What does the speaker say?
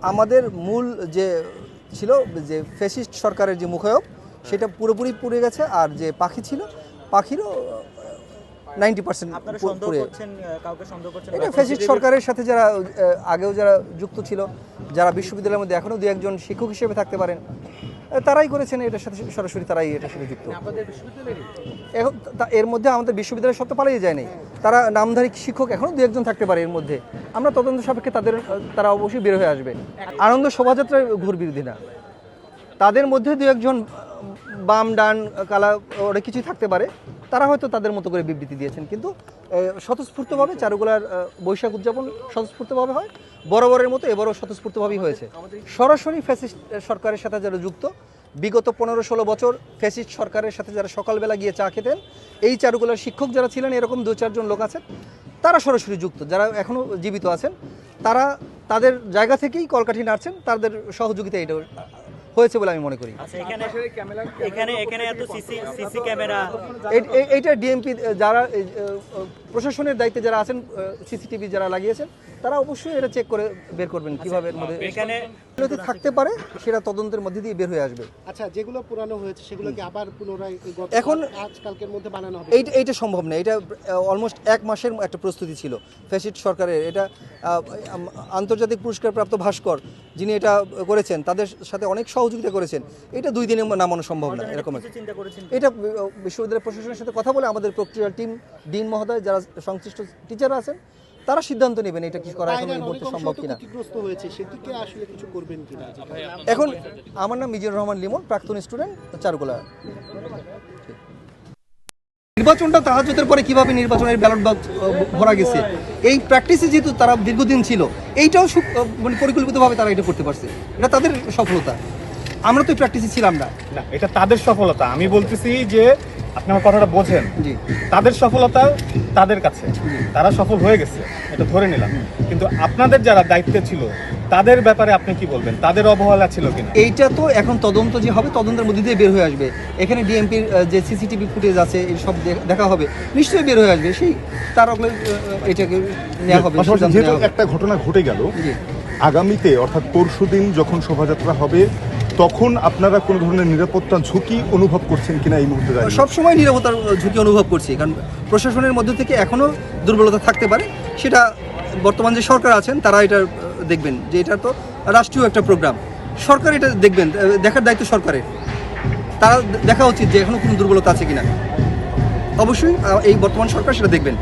আমাদের মূল যে ছিল যে ফ্যাসিস্ট সরকারের যে মুখায়ব সেটা পুরোপুরি পুড়ে গেছে, আর যে পাখি ছিল পাখিরও 90% এটা ফ্যাসিস্ট সরকারের সাথে যারা আগেও যারা যুক্ত ছিল, যারা বিশ্ববিদ্যালয়ের মধ্যে এখনও দু একজন শিক্ষক হিসেবে থাকতে পারেন, তারাই করেছেন এটার সাথে সরাসরি, তারাই এটার সাথে যুক্ত। এখন এর মধ্যে আমাদের বিশ্ববিদ্যালয়ের সব তো পালিয়ে যায়নি, তারা নামধারী শিক্ষক এখনও দু একজন থাকতে পারে এর মধ্যে, আমরা তদন্ত সাপেক্ষে তারা অবশ্যই বের হয়ে আসবে। আনন্দ শোভাযাত্রার ঘোর বিরোধী না, তাদের মধ্যে দু একজন বাম ডান কালা অনেক কিছুই থাকতে পারে, তারা হয়তো তাদের মতো করে বিবৃতি দিয়েছেন, কিন্তু স্বতঃস্ফূর্তভাবে চারুকলার বৈশাখ উদযাপন স্বতঃস্ফূর্তভাবে হয়, বরাবরের মতো এবারও স্বতঃস্ফূর্তভাবেই হয়েছে। সরাসরি ফ্যাসিস্ট সরকারের সাথে যারা যুক্ত, বিগত 15-16 বছর ফ্যাসিস্ট সরকারের সাথে যারা সকালবেলা গিয়ে চা খেতেন, এই চারুকলার শিক্ষক যারা ছিলেন, এরকম 2-4 জন লোক আছেন, তারা সরাসরি যুক্ত, যারা এখনও জীবিত আছেন, তারা তাদের জায়গা থেকেই কলকাঠি নাড়ছেন, তাদের সহযোগিতা এটা হয়েছে বলে আমি মনে করি। এইটা ডিএমপি যারা প্রশাসনের দায়িত্বে যারা আছেন, সিসিটিভি যারা লাগিয়েছেন, তারা অবশ্যই এটা চেক করে বের করবেন কিভাবে এর মধ্যে এখানে থাকতে পারে, সেটা তদন্তের মধ্যে দিয়ে বের হয়ে আসবে। আচ্ছা, যেগুলো পুরানো হয়েছে সেগুলো কি আবার পুনরায় এখন আজকালকের মধ্যে বানানো হবে? এইটা সম্ভব না, এটা অলমোস্ট 1 মাসের একটা প্রস্তুতি ছিল ফ্যাসিস্ট সরকারের। এটা আন্তর্জাতিক পুরস্কারপ্রাপ্ত ভাস্কর যিনি এটা করেছেন, তাদের সাথে অনেক সহযোগিতা করেছেন, এটা 2 দিনে নামানো সম্ভব না। এরকম এটা বিশ্ববিদ্যালয় প্রশাসনের সাথে কথা বলে আমাদের প্রক্রিয়ার টিম, ডিন মহোদয়, যারা সংশ্লিষ্ট টিচার আছেন, তারা সিদ্ধান্ত নেবেন এটা কি করা এখন এই মুহূর্তে সম্ভব কিনা। এখন আমার নাম মিজানুর রহমান লিমন, প্রাক্তন স্টুডেন্ট, চারুকলা। নির্বাচনটা তাহাজ্জুদের পরে কিভাবে নির্বাচনের ব্যালট বক্স ভরা গেছে, এই প্র্যাকটিসে যেহেতু তারা দীর্ঘদিন ছিল, এইটাও মানে পরিকল্পিতভাবে তারা এটা করতে পারছে, এটা তাদের সফলতা। আমরা তো এই প্র্যাকটিসে ছিলাম না, এটা তাদের সফলতা। আমি বলতেছি যে আপনি আমার কথাটা বোঝেন, তাদের সফলতা তাদের কাছে, তারা সফল হয়ে গেছে, এটা ধরে নিলাম, কিন্তু আপনাদের যারা দায়িত্বে ছিল তাদের ব্যাপারে আপনি কি বলবেন? তাদের অবহেলা ছিল কিনা? এইটা তো এখন তদন্ত যে হবে, তদন্তের মধ্যে দিয়ে বের হয়ে আসবে। এখানে ডিএমপির যে সিসিটিভি ফুটেজ আছে, এই সব দেখা হবে, নিশ্চয়ই বের হয়ে আসবে, সেই তার এটাকে নেওয়া হবে। যেহেতু একটা ঘটনা ঘটে গেল, আগামীতে অর্থাৎ পরশুদিন যখন শোভাযাত্রা হবে, তখন আপনারা কোনো ধরনের নিরাপত্তা ঝুঁকি অনুভব করছেন কিনা এই মুহূর্তে? সবসময় নিরাপত্তার ঝুঁকি অনুভব করছি, কারণ প্রশাসনের মধ্যে থেকে এখনও দুর্বলতা থাকতে পারে, সেটা বর্তমান যে সরকার আছেন তারা এটা দেখবেন, যে এটা তো রাষ্ট্রীয় একটা প্রোগ্রাম, সরকার এটা দেখবেন, দেখার দায়িত্ব সরকারের, তারা দেখা উচিত যে এখনও কোনো দুর্বলতা আছে কিনা। অবশ্যই এই বর্তমান সরকার সেটা দেখবেন।